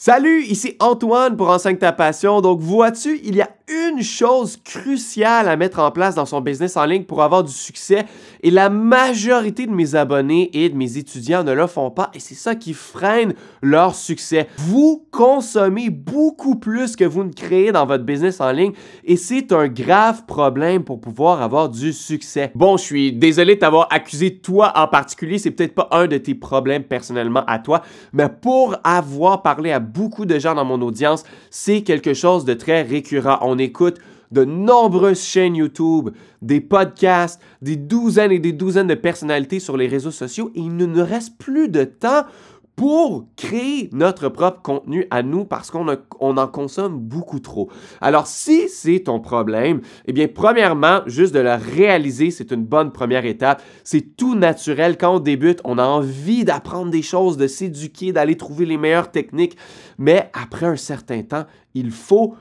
Salut, ici Antoine pour Enseigne ta passion. Donc, vois-tu, il y a une chose cruciale à mettre en place dans son business en ligne pour avoir du succès et la majorité de mes abonnés et de mes étudiants ne le font pas et c'est ça qui freine leur succès. Vous consommez beaucoup plus que vous ne créez dans votre business en ligne et c'est un grave problème pour pouvoir avoir du succès. Bon, je suis désolé de t'avoir accusé toi en particulier, c'est peut-être pas un de tes problèmes personnellement à toi, mais pour avoir parlé à beaucoup de gens dans mon audience, c'est quelque chose de très récurrent. On écoute de nombreuses chaînes YouTube, des podcasts, des douzaines et des douzaines de personnalités sur les réseaux sociaux et il ne nous reste plus de temps pour créer notre propre contenu à nous parce qu'on en consomme beaucoup trop. Alors, si c'est ton problème, eh bien, premièrement, juste de le réaliser, c'est une bonne première étape. C'est tout naturel. Quand on débute, on a envie d'apprendre des choses, de s'éduquer, d'aller trouver les meilleures techniques. Mais après un certain temps, il faut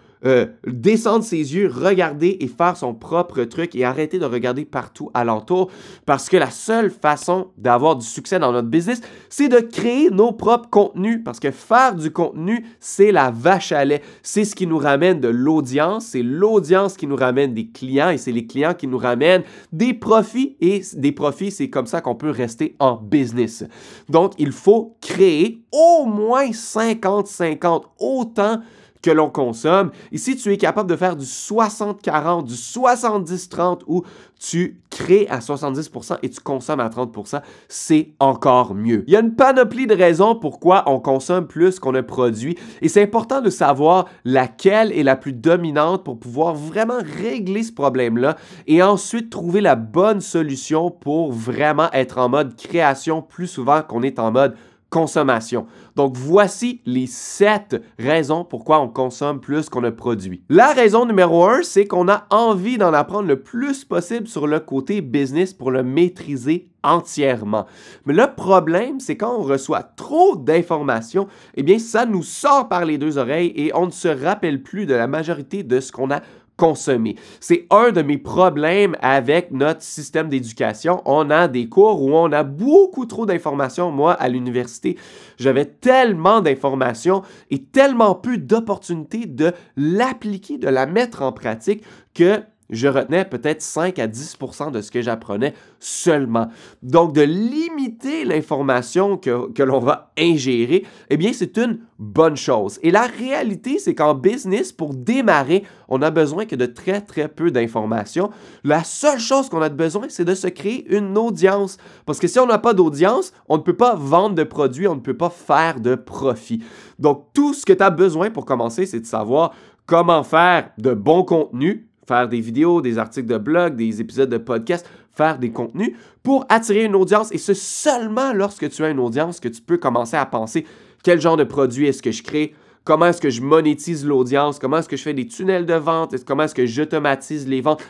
descendre ses yeux, regarder et faire son propre truc et arrêter de regarder partout alentour parce que la seule façon d'avoir du succès dans notre business, c'est de créer nos propres contenus parce que faire du contenu, c'est la vache à lait. C'est ce qui nous ramène de l'audience, c'est l'audience qui nous ramène des clients et c'est les clients qui nous ramènent des profits et des profits, c'est comme ça qu'on peut rester en business. Donc, il faut créer au moins 50-50 autant que l'on consomme. Et si tu es capable de faire du 60-40, du 70-30 où tu crées à 70% et tu consommes à 30%, c'est encore mieux. Il y a une panoplie de raisons pourquoi on consomme plus qu'on ne produit et c'est important de savoir laquelle est la plus dominante pour pouvoir vraiment régler ce problème-là et ensuite trouver la bonne solution pour vraiment être en mode création plus souvent qu'on est en mode consommation. Donc, voici les 7 raisons pourquoi on consomme plus qu'on ne produit. La raison numéro 1, c'est qu'on a envie d'en apprendre le plus possible sur le côté business pour le maîtriser entièrement. Mais le problème, c'est quand on reçoit trop d'informations, eh bien, ça nous sort par les deux oreilles et on ne se rappelle plus de la majorité de ce qu'on a consommer. C'est un de mes problèmes avec notre système d'éducation. On a des cours où on a beaucoup trop d'informations. Moi, à l'université, j'avais tellement d'informations et tellement peu d'opportunités de l'appliquer, de la mettre en pratique que je retenais peut-être 5 à 10% de ce que j'apprenais seulement. Donc, de limiter l'information que l'on va ingérer, eh bien, c'est une bonne chose. Et la réalité, c'est qu'en business, pour démarrer, on n'a besoin que de très, très peu d'informations. La seule chose qu'on a besoin, c'est de se créer une audience. Parce que si on n'a pas d'audience, on ne peut pas vendre de produits, on ne peut pas faire de profit. Donc, tout ce que tu as besoin pour commencer, c'est de savoir comment faire de bons contenus, faire des vidéos, des articles de blog, des épisodes de podcast, faire des contenus pour attirer une audience. Et c'est seulement lorsque tu as une audience que tu peux commencer à penser quel genre de produit est-ce que je crée, comment est-ce que je monétise l'audience, comment est-ce que je fais des tunnels de vente, comment est-ce que j'automatise les ventes.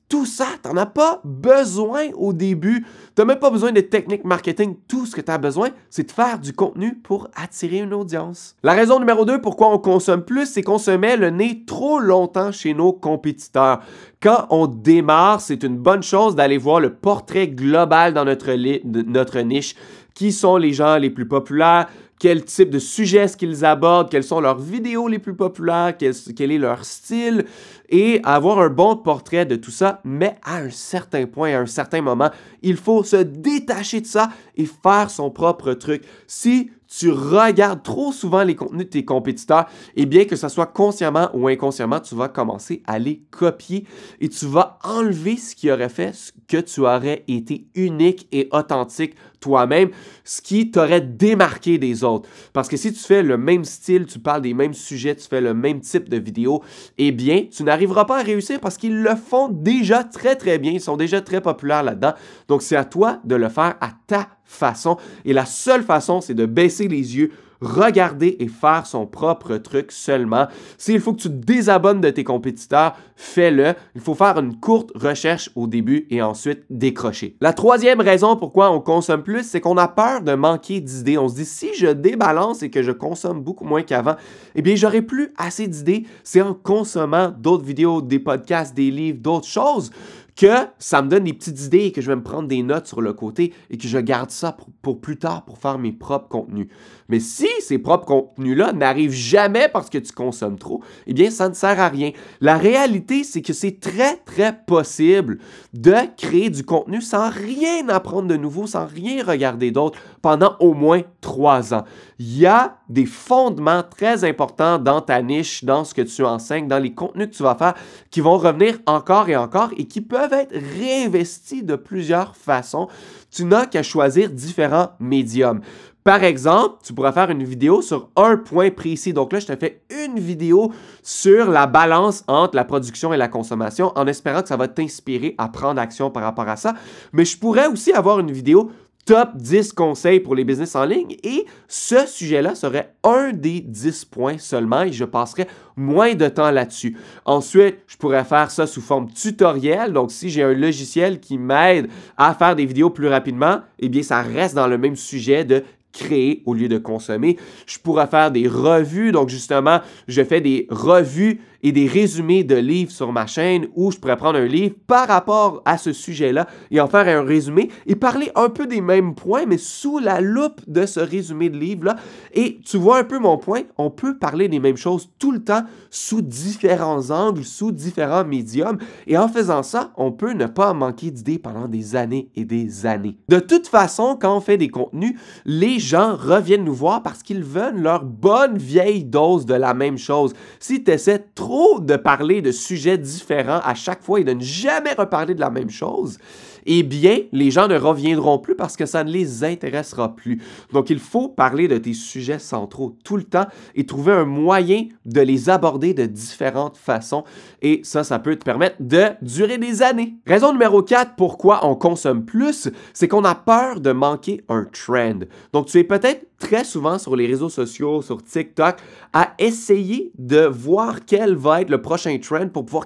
Tout ça, tu n'en as pas besoin au début. Tu n'as même pas besoin de techniques marketing. Tout ce que tu as besoin, c'est de faire du contenu pour attirer une audience. La raison numéro 2 pourquoi on consomme plus, c'est qu'on se met le nez trop longtemps chez nos compétiteurs. Quand on démarre, c'est une bonne chose d'aller voir le portrait global dans notre niche. Qui sont les gens les plus populaires? Quel type de sujet est-ce qu'ils abordent, quelles sont leurs vidéos les plus populaires, quel est leur style, et avoir un bon portrait de tout ça, mais à un certain point, à un certain moment, il faut se détacher de ça et faire son propre truc. Si tu regardes trop souvent les contenus de tes compétiteurs, eh bien que ce soit consciemment ou inconsciemment, tu vas commencer à les copier et tu vas enlever ce qui aurait fait que tu aurais été unique et authentique toi-même, ce qui t'aurait démarqué des autres. Parce que si tu fais le même style, tu parles des mêmes sujets, tu fais le même type de vidéo, eh bien, tu n'arriveras pas à réussir parce qu'ils le font déjà très, très bien. Ils sont déjà très populaires là-dedans. Donc, c'est à toi de le faire à ta façon. Et la seule façon, c'est de baisser les yeux, regarder et faire son propre truc seulement. S'il faut que tu te désabonnes de tes compétiteurs, fais-le. Il faut faire une courte recherche au début et ensuite décrocher. La troisième raison pourquoi on consomme plus, c'est qu'on a peur de manquer d'idées. On se dit, si je débalance et que je consomme beaucoup moins qu'avant, eh bien, j'aurai plus assez d'idées. C'est en consommant d'autres vidéos, des podcasts, des livres, d'autres choses que ça me donne des petites idées et que je vais me prendre des notes sur le côté et que je garde ça pour plus tard pour faire mes propres contenus. Mais si ces propres contenus-là n'arrivent jamais parce que tu consommes trop, eh bien, ça ne sert à rien. La réalité, c'est que c'est très, très possible de créer du contenu sans rien apprendre de nouveau, sans rien regarder d'autre pendant au moins 3 ans. Il y a des fondements très importants dans ta niche, dans ce que tu enseignes, dans les contenus que tu vas faire, qui vont revenir encore et encore et qui peuvent être réinvestis de plusieurs façons. Tu n'as qu'à choisir différents médiums. Par exemple, tu pourras faire une vidéo sur un point précis. Donc là, je te fais une vidéo sur la balance entre la production et la consommation en espérant que ça va t'inspirer à prendre action par rapport à ça. Mais je pourrais aussi avoir une vidéo top 10 conseils pour les business en ligne et ce sujet-là serait un des 10 points seulement et je passerai moins de temps là-dessus. Ensuite, je pourrais faire ça sous forme tutoriel. Donc, si j'ai un logiciel qui m'aide à faire des vidéos plus rapidement, eh bien, ça reste dans le même sujet de créer au lieu de consommer. Je pourrais faire des revues. Donc, justement, je fais des revues et des résumés de livres sur ma chaîne où je pourrais prendre un livre par rapport à ce sujet-là et en faire un résumé et parler un peu des mêmes points, mais sous la loupe de ce résumé de livre-là. Et tu vois un peu mon point, on peut parler des mêmes choses tout le temps sous différents angles, sous différents médiums. Et en faisant ça, on peut ne pas manquer d'idées pendant des années et des années. De toute façon, quand on fait des contenus, les gens reviennent nous voir parce qu'ils veulent leur bonne vieille dose de la même chose. Si tu essaies trop de parler de sujets différents à chaque fois et de ne jamais reparler de la même chose, eh bien, les gens ne reviendront plus parce que ça ne les intéressera plus. Donc, il faut parler de tes sujets centraux tout le temps et trouver un moyen de les aborder de différentes façons. Et ça peut te permettre de durer des années. Raison numéro 4, pourquoi on consomme plus, c'est qu'on a peur de manquer un trend. Donc, tu es peut-être très souvent sur les réseaux sociaux, sur TikTok, à essayer de voir quel va être le prochain trend pour pouvoir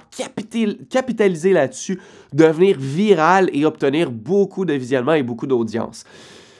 capitaliser là-dessus, devenir viral et obtenir beaucoup de visionnements et beaucoup d'audience.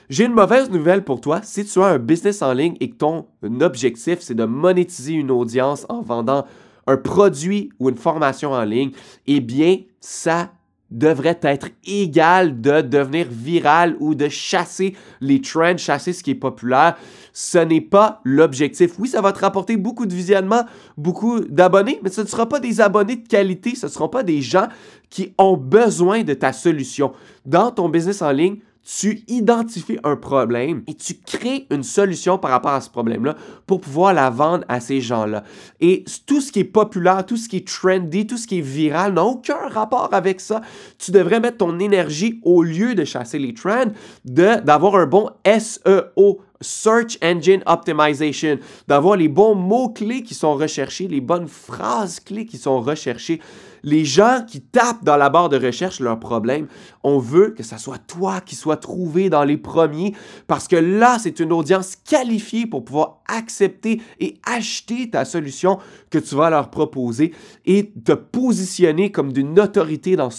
J'ai une mauvaise nouvelle pour toi. Si tu as un business en ligne et que ton objectif, c'est de monétiser une audience en vendant un produit ou une formation en ligne, eh bien, ça devrait être égal de devenir viral ou de chasser les trends, chasser ce qui est populaire. Ce n'est pas l'objectif. Oui, ça va te rapporter beaucoup de visionnements, beaucoup d'abonnés, mais ce ne sera pas des abonnés de qualité, ce ne seront pas des gens qui ont besoin de ta solution. Dans ton business en ligne, tu identifies un problème et tu crées une solution par rapport à ce problème-là pour pouvoir la vendre à ces gens-là. Et tout ce qui est populaire, tout ce qui est trendy, tout ce qui est viral n'a aucun rapport avec ça. Tu devrais mettre ton énergie au lieu de chasser les trends, d'avoir un bon SEO, Search Engine Optimization, d'avoir les bons mots-clés qui sont recherchés, les bonnes phrases-clés qui sont recherchées. Les gens qui tapent dans la barre de recherche leurs problèmes, on veut que ça soit toi qui sois trouvé dans les premiers parce que là, c'est une audience qualifiée pour pouvoir accepter et acheter ta solution que tu vas leur proposer et te positionner comme d'une autorité dans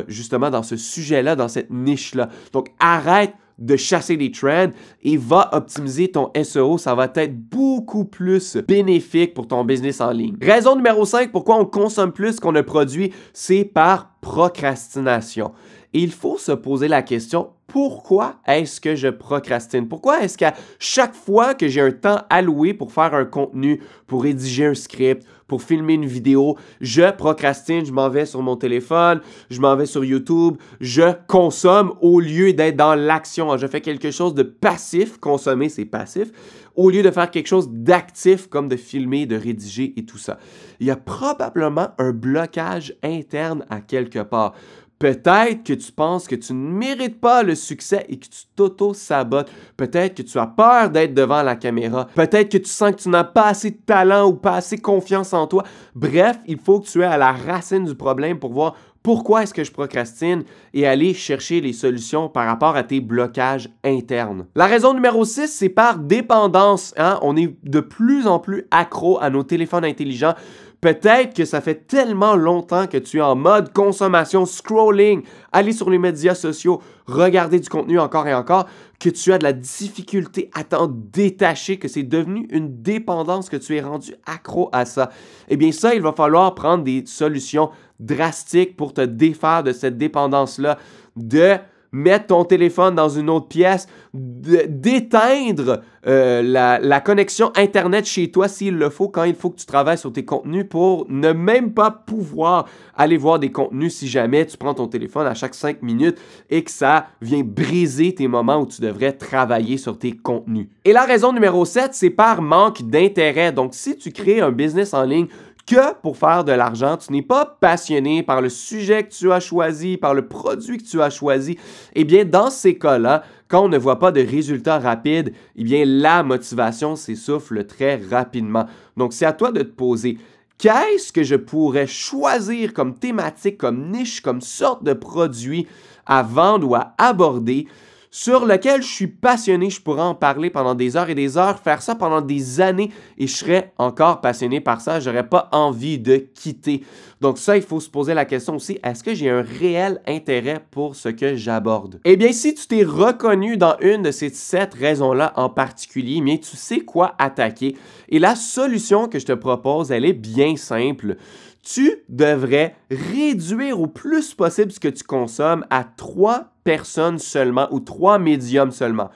justement dans ce sujet-là, dans cette niche-là. Donc, arrête de chasser les trends et va optimiser ton SEO. Ça va être beaucoup plus bénéfique pour ton business en ligne. Raison numéro 5, pourquoi on consomme plus qu'on ne produit, c'est par procrastination. Et il faut se poser la question, pourquoi est-ce que je procrastine? Pourquoi est-ce qu'à chaque fois que j'ai un temps alloué pour faire un contenu, pour rédiger un script, pour filmer une vidéo, je procrastine, je m'en vais sur mon téléphone, je m'en vais sur YouTube, je consomme au lieu d'être dans l'action. Je fais quelque chose de passif, consommer c'est passif, au lieu de faire quelque chose d'actif comme de filmer, de rédiger et tout ça. Il y a probablement un blocage interne à quelque part. Peut-être que tu penses que tu ne mérites pas le succès et que tu t'auto-sabotes. Peut-être que tu as peur d'être devant la caméra. Peut-être que tu sens que tu n'as pas assez de talent ou pas assez confiance en toi. Bref, il faut que tu ailles à la racine du problème pour voir pourquoi est-ce que je procrastine et aller chercher les solutions par rapport à tes blocages internes. La raison numéro 6, c'est par dépendance. On est de plus en plus accro à nos téléphones intelligents. Peut-être que ça fait tellement longtemps que tu es en mode consommation, scrolling, aller sur les médias sociaux, regarder du contenu encore et encore, que tu as de la difficulté à t'en détacher, que c'est devenu une dépendance, que tu es rendu accro à ça. Eh bien ça, il va falloir prendre des solutions drastiques pour te défaire de cette dépendance-là, de mettre ton téléphone dans une autre pièce, d'éteindre la connexion Internet chez toi s'il le faut, quand il faut que tu travailles sur tes contenus pour ne même pas pouvoir aller voir des contenus si jamais tu prends ton téléphone à chaque 5 minutes et que ça vient briser tes moments où tu devrais travailler sur tes contenus. Et la raison numéro 7, c'est par manque d'intérêt. Donc, si tu crées un business en ligne que pour faire de l'argent, tu n'es pas passionné par le sujet que tu as choisi, par le produit que tu as choisi, eh bien, dans ces cas-là, quand on ne voit pas de résultats rapides, eh bien, la motivation s'essouffle très rapidement. Donc, c'est à toi de te poser, qu'est-ce que je pourrais choisir comme thématique, comme niche, comme sorte de produit à vendre ou à aborder sur lequel je suis passionné, je pourrais en parler pendant des heures et des heures, faire ça pendant des années et je serais encore passionné par ça, j'aurais pas envie de quitter. Donc ça, il faut se poser la question aussi, est-ce que j'ai un réel intérêt pour ce que j'aborde? Eh bien, si tu t'es reconnu dans une de ces 7 raisons-là en particulier, bien, tu sais quoi attaquer. Et la solution que je te propose, elle est bien simple. Tu devrais réduire au plus possible ce que tu consommes à 3 personnes seulement ou 3 médiums seulement.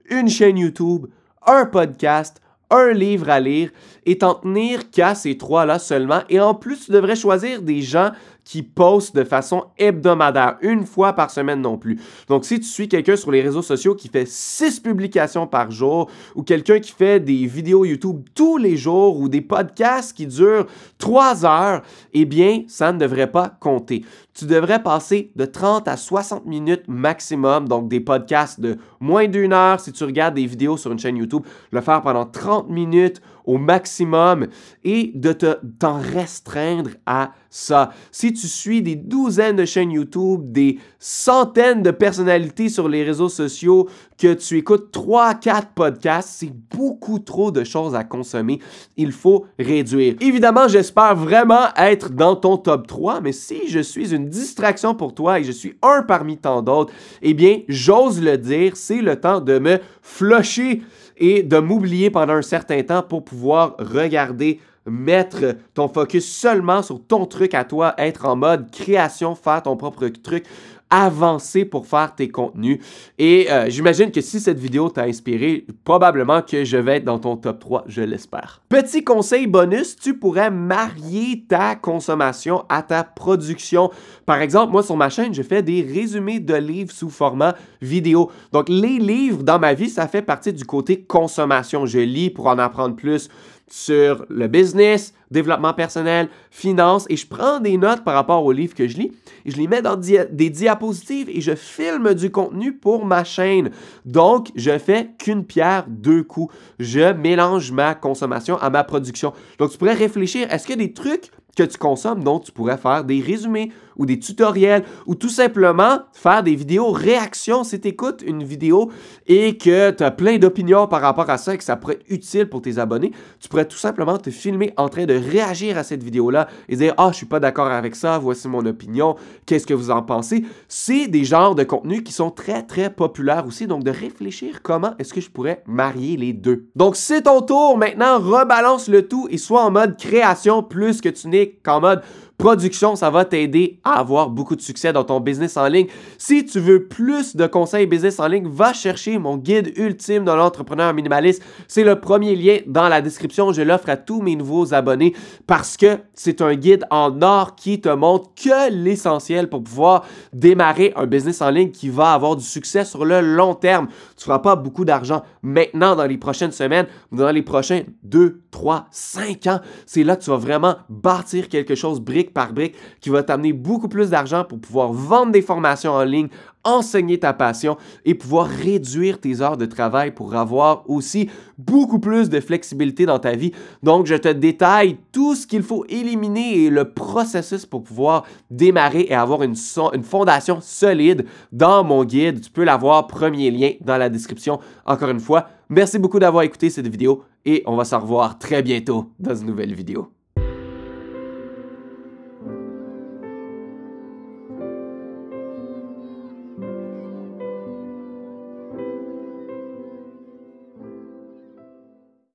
Une chaîne YouTube, un podcast, un livre à lire et t'en tenir qu'à ces 3-là seulement. Et en plus, tu devrais choisir des gens qui postent de façon hebdomadaire, une fois par semaine non plus. Donc, si tu suis quelqu'un sur les réseaux sociaux qui fait 6 publications par jour ou quelqu'un qui fait des vidéos YouTube tous les jours ou des podcasts qui durent 3 heures, eh bien, ça ne devrait pas compter. Tu devrais passer de 30 à 60 minutes maximum, donc des podcasts de moins d'1 heure. Si tu regardes des vidéos sur une chaîne YouTube, le faire pendant 30 minutes au maximum et de t'en restreindre à ça. Si tu suis des douzaines de chaînes YouTube, des centaines de personnalités sur les réseaux sociaux, que tu écoutes 3-4 podcasts, c'est beaucoup trop de choses à consommer. Il faut réduire. Évidemment, j'espère vraiment être dans ton top 3, mais si je suis une distraction pour toi et je suis un parmi tant d'autres, eh bien, j'ose le dire, c'est le temps de me flusher et de m'oublier pendant un certain temps pour pouvoir regarder, mettre ton focus seulement sur ton truc à toi, être en mode création, faire ton propre truc, avancer pour faire tes contenus. Et j'imagine que si cette vidéo t'a inspiré, probablement que je vais être dans ton top 3, je l'espère. Petit conseil bonus, tu pourrais marier ta consommation à ta production. Par exemple, moi sur ma chaîne, je fais des résumés de livres sous format vidéo. Donc les livres dans ma vie, ça fait partie du côté consommation. Je lis pour en apprendre plus sur le business, développement personnel, finance, et je prends des notes par rapport aux livres que je lis et je les mets dans des diapositives et je filme du contenu pour ma chaîne. Donc, je fais qu'une pierre deux coups. Je mélange ma consommation à ma production. Donc, tu pourrais réfléchir, est-ce qu'il y a des trucs que tu consommes dont tu pourrais faire des résumés ou des tutoriels ou tout simplement faire des vidéos réactions si tu écoutes une vidéo et que tu as plein d'opinions par rapport à ça et que ça pourrait être utile pour tes abonnés, tu pourrais tout simplement te filmer en train de réagir à cette vidéo-là et dire « Ah, je suis pas d'accord avec ça, voici mon opinion, qu'est-ce que vous en pensez? » C'est des genres de contenus qui sont très, très populaires aussi, donc de réfléchir comment est-ce que je pourrais marier les deux. Donc, c'est ton tour. Maintenant, rebalance le tout et sois en mode création plus que tu n'es qu'en mode production. Ça va t'aider à avoir beaucoup de succès dans ton business en ligne. Si tu veux plus de conseils business en ligne, va chercher mon guide ultime de l'entrepreneur minimaliste. C'est le premier lien dans la description. Je l'offre à tous mes nouveaux abonnés parce que c'est un guide en or qui te montre que l'essentiel pour pouvoir démarrer un business en ligne qui va avoir du succès sur le long terme. Tu ne feras pas beaucoup d'argent maintenant dans les prochaines semaines, dans les prochains 2, 3, 5 ans. C'est là que tu vas vraiment bâtir quelque chose brique par brique qui va t'amener beaucoup plus d'argent pour pouvoir vendre des formations en ligne, enseigner ta passion et pouvoir réduire tes heures de travail pour avoir aussi beaucoup plus de flexibilité dans ta vie. Donc, je te détaille tout ce qu'il faut éliminer et le processus pour pouvoir démarrer et avoir une fondation solide dans mon guide. Tu peux l'avoir, premier lien dans la description. Encore une fois, merci beaucoup d'avoir écouté cette vidéo et on va se revoir très bientôt dans une nouvelle vidéo.